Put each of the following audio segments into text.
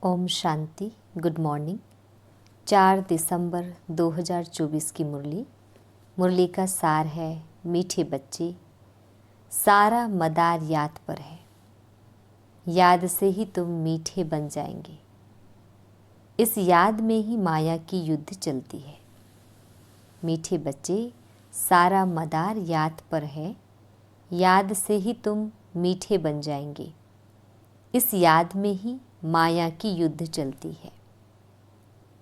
Om Shanti. Good morning. 4 दिसंबर 2024 की मुरली का सार है, मीठे बच्चे, सारा मदार याद पर है, याद से ही तुम मीठे बन जाएंगे। इस याद में ही माया की युद्ध चलती है। मीठे बच्चे, सारा मदार याद पर है, याद से ही तुम मीठे बन जाएंगे। इस याद में ही माया की युद्ध चलती है।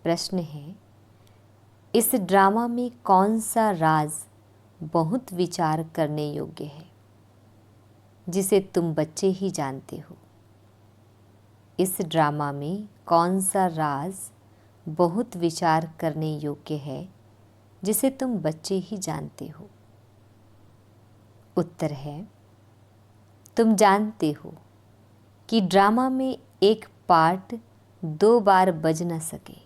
प्रश्न है, इस ड्रामा में कौन सा राज बहुत विचार करने योग्य है, जिसे तुम बच्चे ही जानते हो? इस ड्रामा में कौन सा राज बहुत विचार करने योग्य है, जिसे तुम बच्चे ही जानते हो? उत्तर है, तुम जानते हो कि ड्रामा में एक पार्ट 2 बार बज न सके।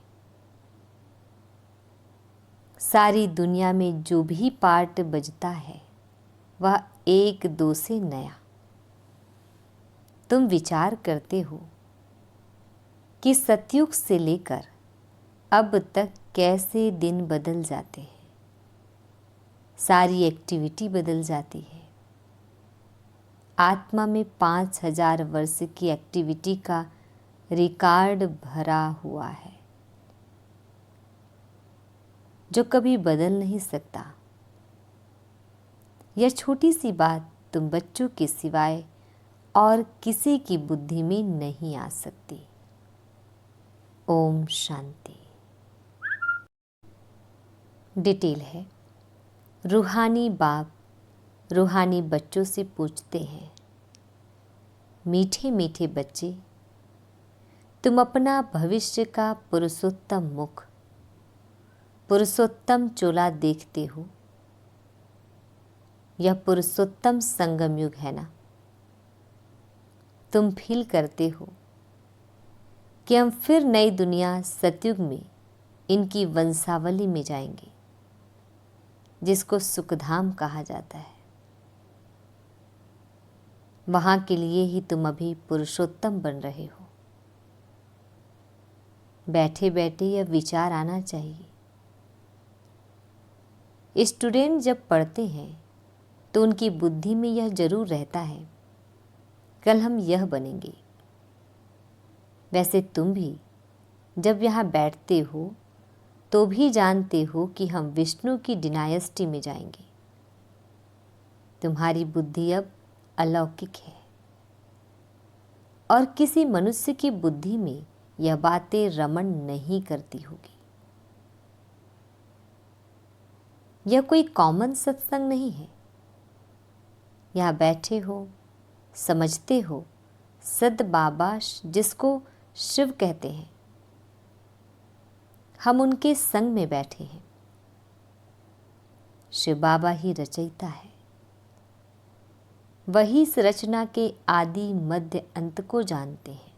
सारी दुनिया में जो भी पार्ट बजता है वह 1-2 से नया। तुम विचार करते हो कि सतयुग से लेकर अब तक कैसे दिन बदल जाते हैं, सारी एक्टिविटी बदल जाती है। आत्मा में 5000 वर्ष की एक्टिविटी का रिकॉर्ड भरा हुआ है, जो कभी बदल नहीं सकता। यह छोटी सी बात तुम बच्चों के सिवाय और किसी की बुद्धि में नहीं आ सकती। ओम शांति। डिटेल है, रूहानी बाप रूहानी बच्चों से पूछते हैं, मीठे मीठे बच्चे, तुम अपना भविष्य का पुरुषोत्तम मुख, पुरुषोत्तम चोला देखते हो? यह पुरुषोत्तम संगम युग है ना? तुम फील करते हो कि हम फिर नई दुनिया सतयुग में इनकी वंशावली में जाएंगे, जिसको सुखधाम कहा जाता है। वहां के लिए ही तुम अभी पुरुषोत्तम बन रहे हो। बैठे बैठे यह विचार आना चाहिए। स्टूडेंट जब पढ़ते हैं तो उनकी बुद्धि में यह जरूर रहता है, कल हम यह बनेंगे। वैसे तुम भी जब यहाँ बैठते हो तो भी जानते हो कि हम विष्णु की डिनायस्टी में जाएंगे। तुम्हारी बुद्धि अब अलौकिक है और किसी मनुष्य की बुद्धि में यह बातें रमण नहीं करती होगी। यह कोई कॉमन सत्संग नहीं है। यहाँ बैठे हो, समझते हो, सद बाबा जिसको शिव कहते हैं, हम उनके संग में बैठे हैं। शिव बाबा ही रचयिता है। वही इस रचना के आदि मध्य अंत को जानते हैं।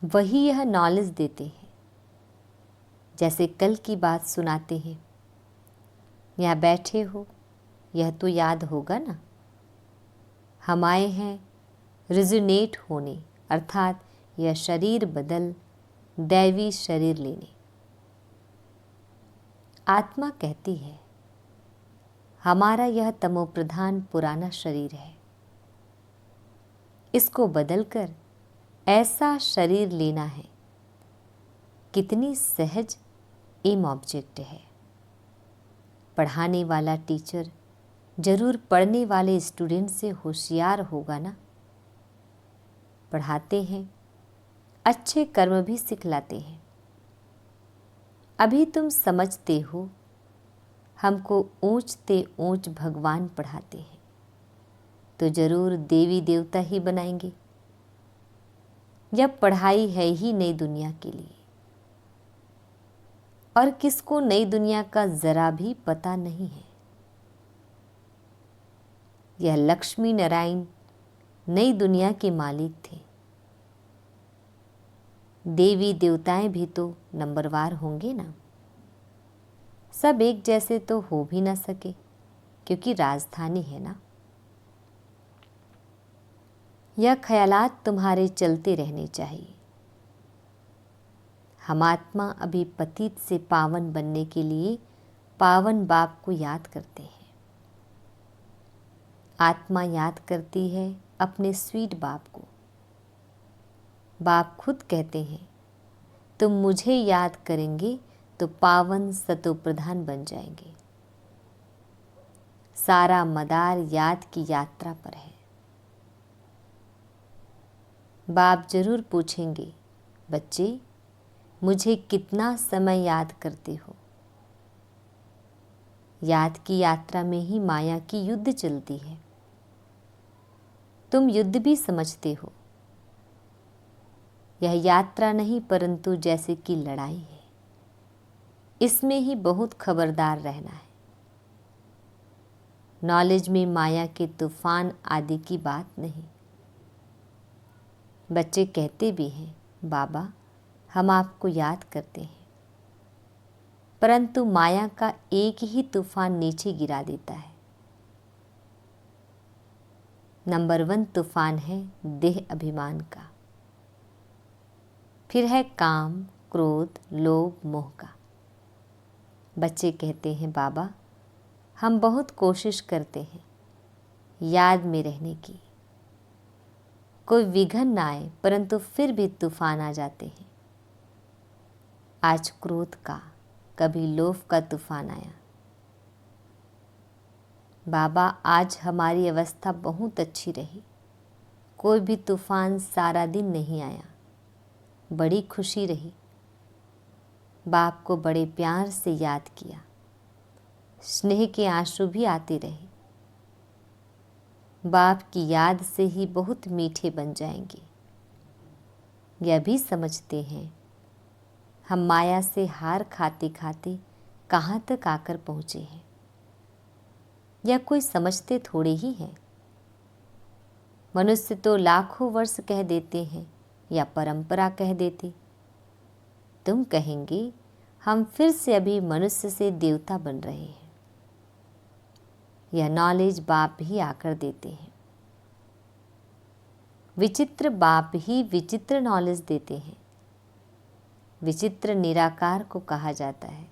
वही यह नॉलेज देते हैं। जैसे कल की बात सुनाते हैं, यहाँ बैठे हो, यह तो याद होगा ना, हम आए हैं रिजोनेट होने, अर्थात यह शरीर बदल दैवी शरीर लेने। आत्मा कहती है, हमारा यह तमोप्रधान पुराना शरीर है, इसको बदलकर ऐसा शरीर लेना है। कितनी सहज एम ऑब्जेक्ट है। पढ़ाने वाला टीचर जरूर पढ़ने वाले स्टूडेंट से होशियार होगा ना। पढ़ाते हैं, अच्छे कर्म भी सिखलाते हैं। अभी तुम समझते हो, हमको ऊंचते ऊंच भगवान पढ़ाते हैं, तो जरूर देवी देवता ही बनाएंगे। यह पढ़ाई है ही नई दुनिया के लिए, और किसको नई दुनिया का जरा भी पता नहीं है। यह लक्ष्मी नारायण नई दुनिया के मालिक थे। देवी देवताएं भी तो नंबरवार होंगे ना। सब एक जैसे तो हो भी ना सके, क्योंकि राजधानी है ना। यह ख्यालात तुम्हारे चलते रहने चाहिए। हम आत्मा अभी पतित से पावन बनने के लिए पावन बाप को याद करते हैं। आत्मा याद करती है अपने स्वीट बाप को। बाप खुद कहते हैं, तुम मुझे याद करेंगे तो पावन सतो प्रधान बन जाएंगे। सारा मदार याद की यात्रा पर है। बाप जरूर पूछेंगे, बच्चे मुझे कितना समय याद करते हो। याद की यात्रा में ही माया की युद्ध चलती है। तुम युद्ध भी समझते हो। यह यात्रा नहीं परंतु जैसे कि लड़ाई है। इसमें ही बहुत खबरदार रहना है। नॉलेज में माया के तूफान आदि की बात नहीं। बच्चे कहते भी हैं, बाबा हम आपको याद करते हैं, परंतु माया का एक ही तूफान नीचे गिरा देता है। नंबर 1 तूफान है देह अभिमान का, फिर है काम, क्रोध, लोभ, मोह का। बच्चे कहते हैं, बाबा हम बहुत कोशिश करते हैं याद में रहने की, कोई विघ्न ना आए, परंतु फिर भी तूफान आ जाते हैं। आज क्रोध का, कभी लोभ का तूफान आया। बाबा आज हमारी अवस्था बहुत अच्छी रही, कोई भी तूफान सारा दिन नहीं आया, बड़ी खुशी रही। बाप को बड़े प्यार से याद किया, स्नेह के आंसू भी आते रहे। बाप की याद से ही बहुत मीठे बन जाएंगे। यह भी समझते हैं हम माया से हार खाते खाते कहाँ तक आकर पहुँचे हैं। यह कोई समझते थोड़े ही हैं। मनुष्य तो लाखों वर्ष कह देते हैं या परंपरा कह देते। तुम कहेंगे हम फिर से अभी मनुष्य से देवता बन रहे हैं। यह नॉलेज बाप ही आकर देते हैं। विचित्र बाप ही विचित्र नॉलेज देते हैं। विचित्र निराकार को कहा जाता है।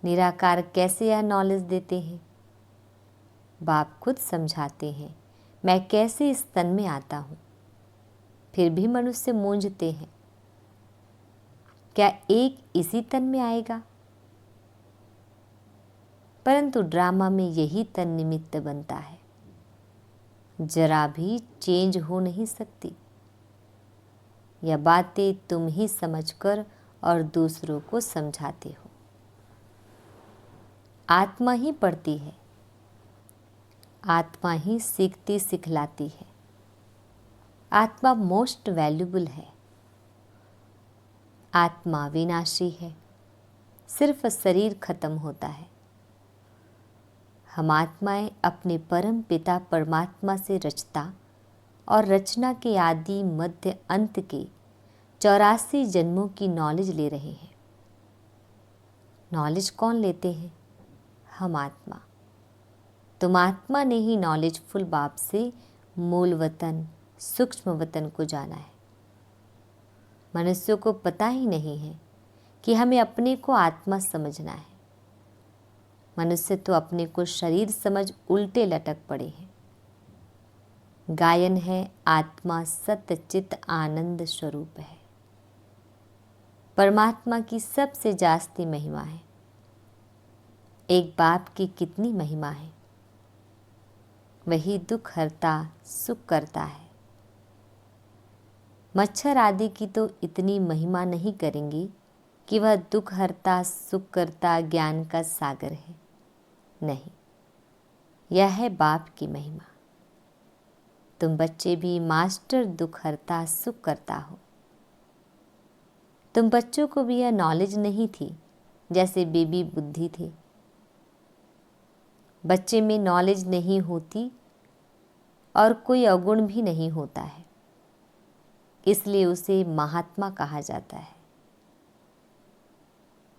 निराकार कैसे यह नॉलेज देते हैं? बाप खुद समझाते हैं, मैं कैसे इस तन में आता हूँ। फिर भी मनुष्य मूंझते हैं, क्या एक इसी तन में आएगा? परंतु ड्रामा में यही तन निमित्त बनता है, जरा भी चेंज हो नहीं सकती। यह बातें तुम ही समझकर और दूसरों को समझाते हो। आत्मा ही पढ़ती है, आत्मा ही सीखती सिखलाती है। आत्मा मोस्ट वैल्यूबल है। आत्मा विनाशी है, सिर्फ शरीर खत्म होता है। हम आत्माएं अपने परम पिता परमात्मा से रचता और रचना के आदि मध्य अंत के 84 जन्मों की नॉलेज ले रहे हैं। नॉलेज कौन लेते हैं? हम आत्मा। तुम आत्मा ने ही नॉलेजफुल बाप से मूल वतन, सूक्ष्म वतन को जाना है। मनुष्यों को पता ही नहीं है कि हमें अपने को आत्मा समझना है। मनुष्य तो अपने को शरीर समझ उल्टे लटक पड़े हैं। गायन है, आत्मा सत्य चित आनंद स्वरूप है। परमात्मा की सबसे जास्ती महिमा है। एक बाप की कितनी महिमा है। वही दुख हरता, सुख करता है। मच्छर आदि की तो इतनी महिमा नहीं करेंगे कि वह दुख हरता, सुख करता, ज्ञान का सागर है। नहीं, यह है बाप की महिमा। तुम बच्चे भी मास्टर दुख हरता, सुख करता हो। तुम बच्चों को भी यह नॉलेज नहीं थी जैसे बेबी बुद्धि थी। बच्चे में नॉलेज नहीं होती और कोई अवगुण भी नहीं होता है, इसलिए उसे महात्मा कहा जाता है,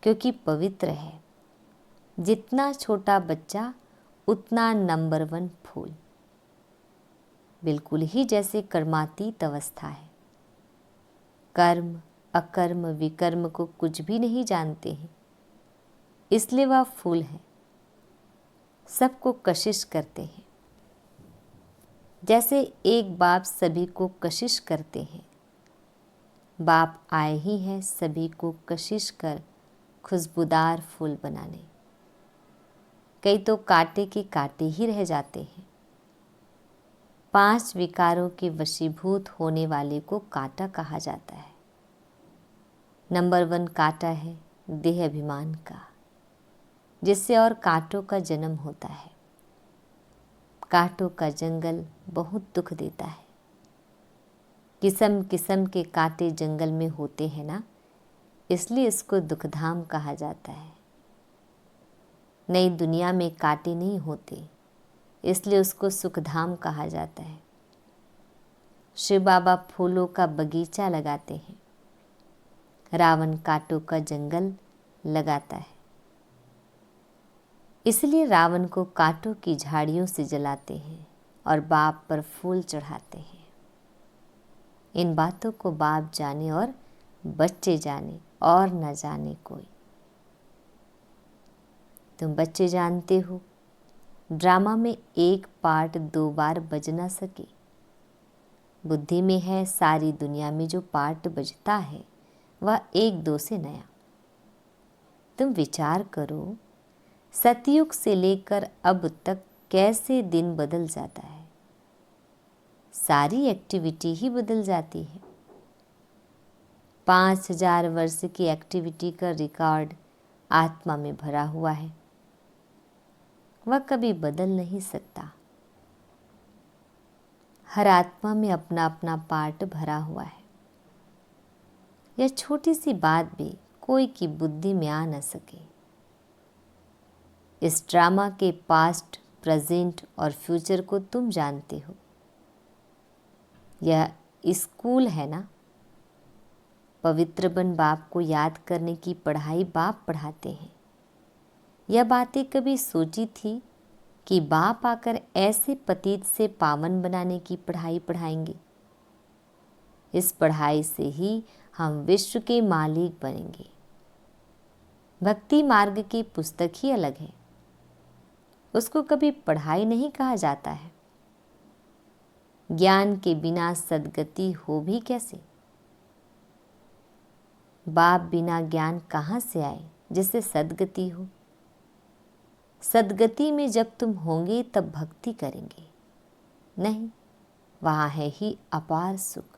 क्योंकि पवित्र है। जितना छोटा बच्चा उतना नंबर 1 फूल। बिल्कुल ही जैसे कर्मातीत अवस्था है। कर्म, अकर्म विकर्म को कुछ भी नहीं जानते हैं, इसलिए वह फूल है। सबको कशिश करते हैं। जैसे एक बाप सभी को कशिश करते हैं, बाप आए ही हैं सभी को कशिश कर खुशबूदार फूल बनाने। कई तो कांटे के कांटे ही रह जाते हैं। 5 विकारों के वशीभूत होने वाले को कांटा कहा जाता है। नंबर 1 कांटा है देह अभिमान का, जिससे और कांटों का जन्म होता है। कांटों का जंगल बहुत दुख देता है। किस्म किस्म के कांटे जंगल में होते हैं ना, इसलिए इसको दुखधाम कहा जाता है। नई दुनिया में कांटे नहीं होते, इसलिए उसको सुखधाम कहा जाता है। शिव बाबा फूलों का बगीचा लगाते हैं, रावण कांटों का जंगल लगाता है। इसलिए रावण को कांटों की झाड़ियों से जलाते हैं और बाप पर फूल चढ़ाते हैं। इन बातों को बाप जाने और बच्चे जाने और न जाने कोई। तुम बच्चे जानते हो, ड्रामा में एक पार्ट 2 बार बज ना सके। बुद्धि में है सारी दुनिया में जो पार्ट बजता है वह 1-2 से नया। तुम विचार करो, सतयुग से लेकर अब तक कैसे दिन बदल जाता है। सारी एक्टिविटी ही बदल जाती है। 5000 वर्ष की एक्टिविटी का रिकॉर्ड आत्मा में भरा हुआ है, वह कभी बदल नहीं सकता। हर आत्मा में अपना अपना पार्ट भरा हुआ है। यह छोटी सी बात भी कोई की बुद्धि में आ न सके। इस ड्रामा के पास्ट, प्रेजेंट और फ्यूचर को तुम जानते हो। यह स्कूल है ना। पवित्र बन बाप को याद करने की पढ़ाई बाप पढ़ाते हैं। यह बातें कभी सोची थी कि बाप आकर ऐसे पतित से पावन बनाने की पढ़ाई पढ़ाएंगे। इस पढ़ाई से ही हम विश्व के मालिक बनेंगे। भक्ति मार्ग की पुस्तक ही अलग है, उसको कभी पढ़ाई नहीं कहा जाता है। ज्ञान के बिना सद्गति हो भी कैसे। बाप बिना ज्ञान कहाँ से आए जिससे सद्गति हो। सद्गति में जब तुम होंगे तब भक्ति करेंगे, नहीं वहाँ है ही अपार सुख।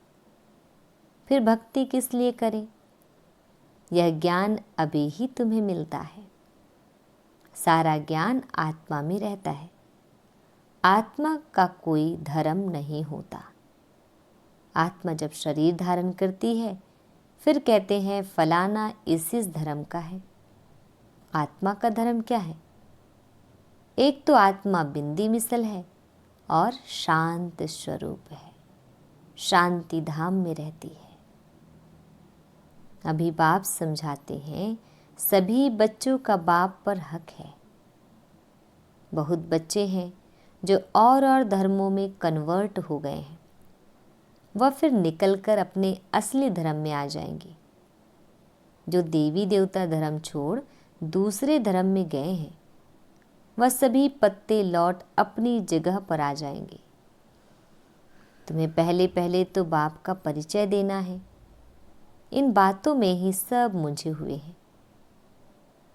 फिर भक्ति किस लिए करें। यह ज्ञान अभी ही तुम्हें मिलता है। सारा ज्ञान आत्मा में रहता है। आत्मा का कोई धर्म नहीं होता। आत्मा जब शरीर धारण करती है फिर कहते हैं फलाना इस धर्म का है। आत्मा का धर्म क्या है। एक तो आत्मा बिंदी मिसल है और शांत स्वरूप है, शांति धाम में रहती है। अभी बाप समझाते हैं सभी बच्चों का बाप पर हक है। बहुत बच्चे हैं जो और धर्मों में कन्वर्ट हो गए हैं, वह फिर निकलकर अपने असली धर्म में आ जाएंगे। जो देवी देवता धर्म छोड़ दूसरे धर्म में गए हैं, वह सभी पत्ते लौट अपनी जगह पर आ जाएंगे। तुम्हें पहले पहले तो बाप का परिचय देना है। इन बातों में ही सब मुझे हुए हैं।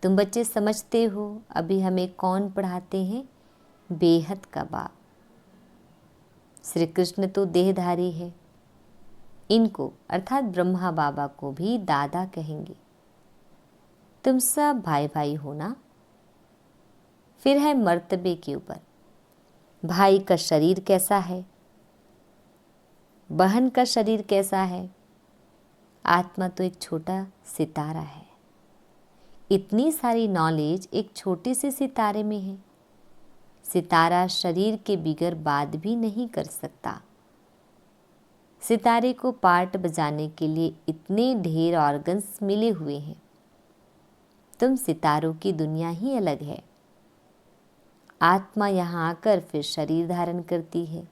तुम बच्चे समझते हो अभी हमें कौन पढ़ाते हैं। बेहद का बाप। श्री कृष्ण तो देहधारी है। इनको अर्थात ब्रह्मा बाबा को भी दादा कहेंगे। तुम सब भाई भाई हो ना। फिर है मर्तबे के ऊपर। भाई का शरीर कैसा है, बहन का शरीर कैसा है। आत्मा तो एक छोटा सितारा है। इतनी सारी नॉलेज एक छोटे से सितारे में है। सितारा शरीर के बिगर बात भी नहीं कर सकता। सितारे को पार्ट बजाने के लिए इतने ढेर ऑर्गन्स मिले हुए हैं। तुम सितारों की दुनिया ही अलग है। आत्मा यहाँ आकर फिर शरीर धारण करती है।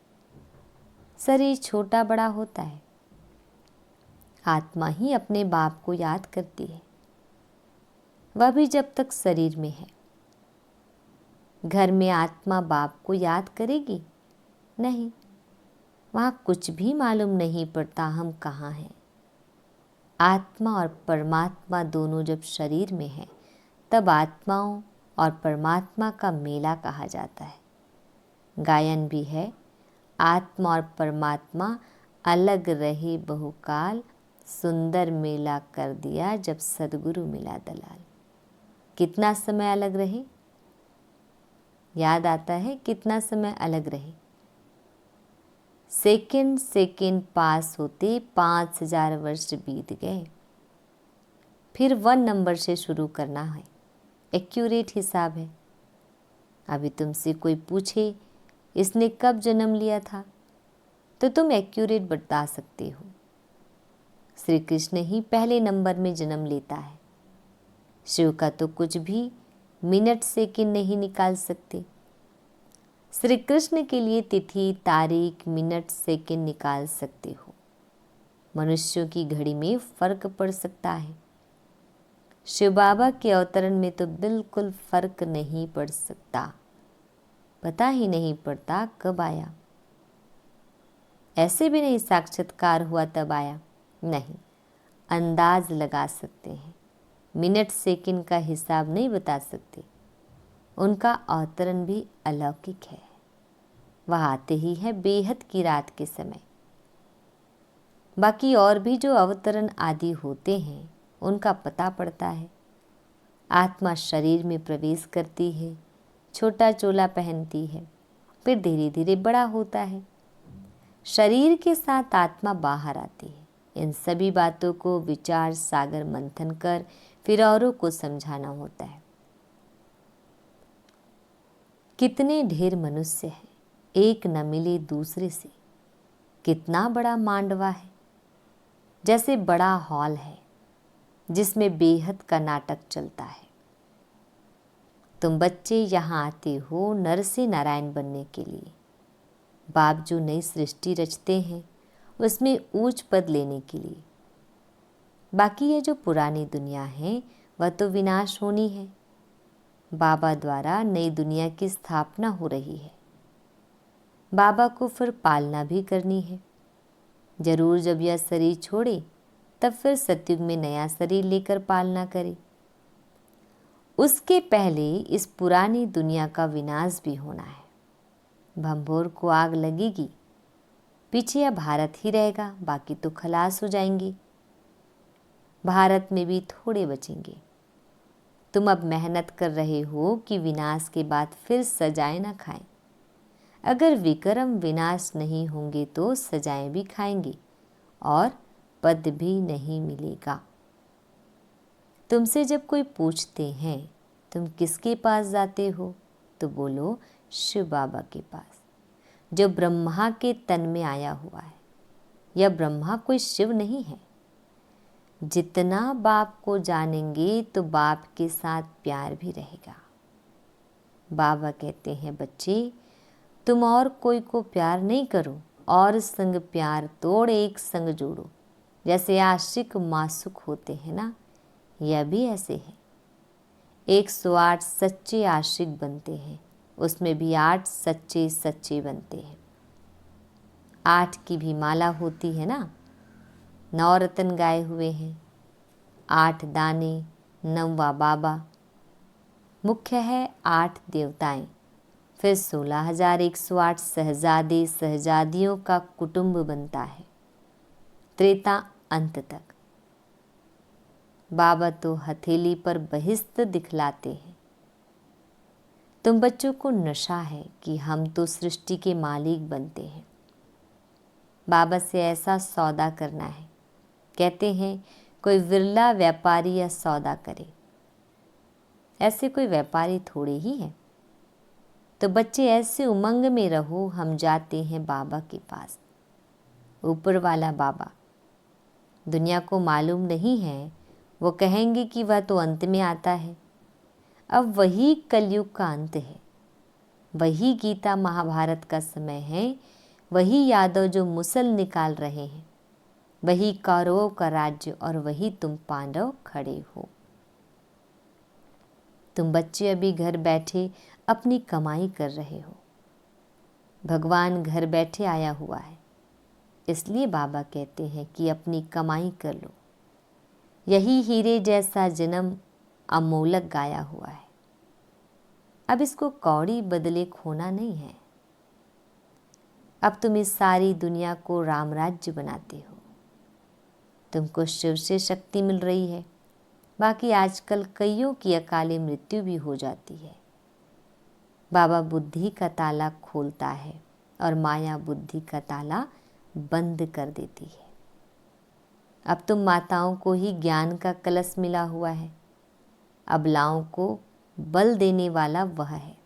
शरीर छोटा बड़ा होता है। आत्मा ही अपने बाप को याद करती है, वह भी जब तक शरीर में है। घर में आत्मा बाप को याद करेगी? नहीं, वहाँ कुछ भी मालूम नहीं पड़ता हम कहाँ हैं। आत्मा और परमात्मा दोनों जब शरीर में हैं, तब आत्माओं और परमात्मा का मेला कहा जाता है। गायन भी है, आत्मा और परमात्मा अलग रहे बहुकाल, सुंदर मेला कर दिया जब सदगुरु मिला दलाल। कितना समय अलग रहे? याद आता है कितना समय अलग रहे? सेकंड सेकंड पास होते 5000 वर्ष बीत गए। फिर 1 नंबर से शुरू करना है, एक्यूरेट हिसाब है। अभी तुमसे कोई पूछे इसने कब जन्म लिया था, तो तुम एक्यूरेट बता सकते हो। श्री कृष्ण ही पहले नंबर में जन्म लेता है। शिव का तो कुछ भी मिनट सेकंड नहीं निकाल सकते। श्री कृष्ण के लिए तिथि, तारीख, मिनट, सेकंड निकाल सकते हो। मनुष्यों की घड़ी में फर्क पड़ सकता है। शिव बाबा के अवतरण में तो बिल्कुल फर्क नहीं पड़ सकता। पता ही नहीं पड़ता कब आया। ऐसे भी नहीं साक्षात्कार हुआ तब आया, नहीं, अंदाज लगा सकते हैं। मिनट सेकंड का हिसाब नहीं बता सकते। उनका अवतरण भी अलौकिक है। वह आते ही है बेहद की रात के समय। बाकी और भी जो अवतरण आदि होते हैं उनका पता पड़ता है। आत्मा शरीर में प्रवेश करती है, छोटा चोला पहनती है, फिर धीरे धीरे बड़ा होता है। शरीर के साथ आत्मा बाहर आती है। इन सभी बातों को विचार सागर मंथन कर फिर औरों को समझाना होता है। कितने ढेर मनुष्य हैं, एक न मिले दूसरे से। कितना बड़ा मांडवा है, जैसे बड़ा हॉल है जिसमें बेहद का नाटक चलता है। तुम बच्चे यहाँ आते हो नर से नारायण बनने के लिए। बाप जो नई सृष्टि रचते हैं उसमें ऊंच पद लेने के लिए। बाकी ये जो पुरानी दुनिया है वह तो विनाश होनी है। बाबा द्वारा नई दुनिया की स्थापना हो रही है। बाबा को फिर पालना भी करनी है। जरूर जब यह शरीर छोड़े तब फिर सतयुग में नया शरीर लेकर पालना करे। उसके पहले इस पुरानी दुनिया का विनाश भी होना है। भंभोर को आग लगेगी, पीछे यह भारत ही रहेगा, बाकी तो खलास हो जाएंगे। भारत में भी थोड़े बचेंगे। तुम अब मेहनत कर रहे हो कि विनाश के बाद फिर सजाएं ना खाएं। अगर विक्रम विनाश नहीं होंगे तो सजाएं भी खाएंगे और पद भी नहीं मिलेगा। तुमसे जब कोई पूछते हैं तुम किसके पास जाते हो, तो बोलो शिव बाबा के पास, जो ब्रह्मा के तन में आया हुआ है। यह ब्रह्मा कोई शिव नहीं है। जितना बाप को जानेंगे तो बाप के साथ प्यार भी रहेगा। बाबा कहते हैं बच्चे, तुम और कोई को प्यार नहीं करो, और संग प्यार तोड़ एक संग जोड़ो। जैसे आशिक मासूक होते हैं ना, यह भी ऐसे है। 108 सच्चे आशिक बनते हैं, उसमें भी 8 सच्चे सच्चे बनते हैं। 8 की भी माला होती है ना, 9 रतन गाए हुए हैं, 8 दाने, 9वां बाबा। मुख्य है 8 देवताएं, फिर 16,108 शहजादे शहजादियों का कुटुंब बनता है त्रेता अंत तक। बाबा तो हथेली पर बहिष्त दिखलाते हैं। तुम बच्चों को नशा है कि हम तो सृष्टि के मालिक बनते हैं। बाबा से ऐसा सौदा करना है। कहते हैं कोई विरला व्यापारी या सौदा करे, ऐसे कोई व्यापारी थोड़े ही है। तो बच्चे ऐसे उमंग में रहो, हम जाते हैं बाबा के पास। ऊपर वाला बाबा, दुनिया को मालूम नहीं है, वो कहेंगे कि वह तो अंत में आता है। अब वही कलयुग का अंत है, वही गीता महाभारत का समय है, वही यादव जो मुसल निकाल रहे हैं। वही कौरवों का राज्य और वही तुम पांडव खड़े हो। तुम बच्चे अभी घर बैठे अपनी कमाई कर रहे हो। भगवान घर बैठे आया हुआ है, इसलिए बाबा कहते हैं कि अपनी कमाई कर लो। यही हीरे जैसा जन्म अमोलक गाया हुआ है। अब इसको कौड़ी बदले खोना नहीं है। अब तुम इस सारी दुनिया को रामराज्य बनाते हो। तुमको शिव से शक्ति मिल रही है। बाकी आजकल कईयों की अकाले मृत्यु भी हो जाती है। बाबा बुद्धि का ताला खोलता है और माया बुद्धि का ताला बंद कर देती है। अब तुम माताओं को ही ज्ञान का कलश मिला हुआ है। अबलाओं को बल देने वाला वह है।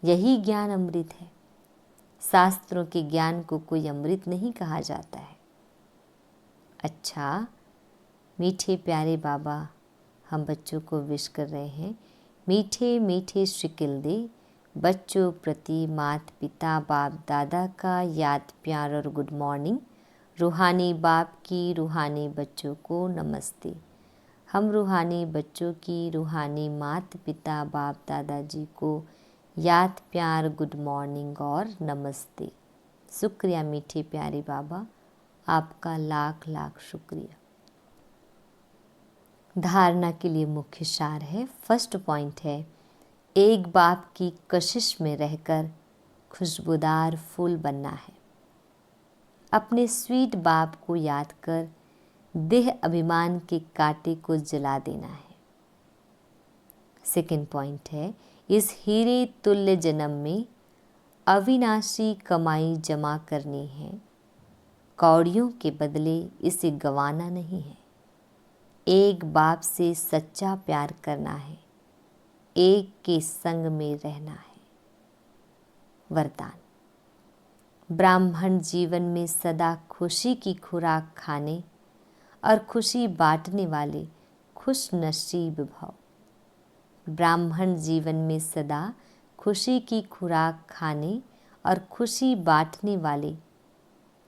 यही ज्ञान अमृत है। शास्त्रों के ज्ञान को कोई अमृत नहीं कहा जाता है। अच्छा, मीठे प्यारे बाबा हम बच्चों को विश कर रहे हैं। मीठे मीठे शिकिल दे बच्चों प्रति माता पिता बाप दादा का याद प्यार और गुड मॉर्निंग। रूहानी बाप की रूहानी बच्चों को नमस्ते। हम रूहानी बच्चों की रूहानी माता पिता बाप दादाजी को याद प्यार गुड मॉर्निंग और नमस्ते। शुक्रिया मीठे प्यारे बाबा, आपका लाख लाख शुक्रिया। धारणा के लिए मुख्य सार है। फर्स्ट पॉइंट है, एक बाप की कशिश में रहकर खुशबूदार फूल बनना है। अपने स्वीट बाप को याद कर देह अभिमान के कांटे को जला देना है। सेकंड पॉइंट है, इस हीरे तुल्य जन्म में अविनाशी कमाई जमा करनी है। कौड़ियों के बदले इसे गंवाना नहीं है। एक बाप से सच्चा प्यार करना है। एक के संग में रहना है। वरदान, ब्राह्मण जीवन में सदा खुशी की खुराक खाने और खुशी बांटने वाले खुश नसीब भव। ब्राह्मण जीवन में सदा खुशी की खुराक खाने और खुशी बांटने वाले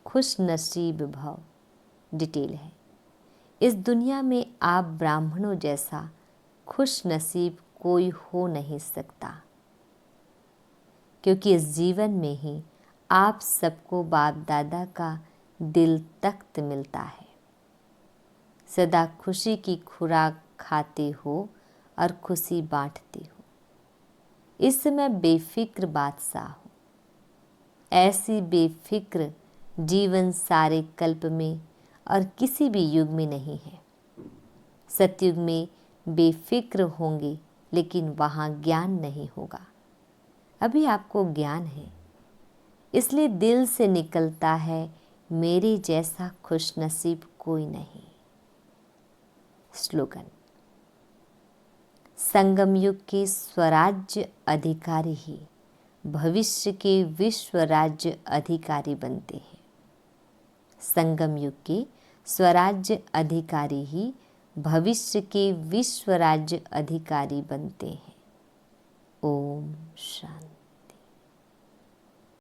खुश नसीब भव। डिटेल है, इस दुनिया में आप ब्राह्मणों जैसा खुश नसीब कोई हो नहीं सकता, क्योंकि इस जीवन में ही आप सबको बाप दादा का दिल तख्त मिलता है। सदा खुशी की खुराक खाते हो और खुशी बांटते हो। इस समय बेफिक्र बादशाह हो। ऐसी बेफिक्र जीवन सारे कल्प में और किसी भी युग में नहीं है। सतयुग में बेफिक्र होंगे, लेकिन वहाँ ज्ञान नहीं होगा। अभी आपको ज्ञान है, इसलिए दिल से निकलता है, मेरे जैसा खुशनसीब कोई नहीं। स्लोगन, संगम युग के स्वराज्य अधिकारी ही भविष्य के विश्व राज्य अधिकारी बनते हैं। संगम युग के स्वराज्य अधिकारी ही भविष्य के विश्व राज्य अधिकारी बनते हैं। ओम शांति।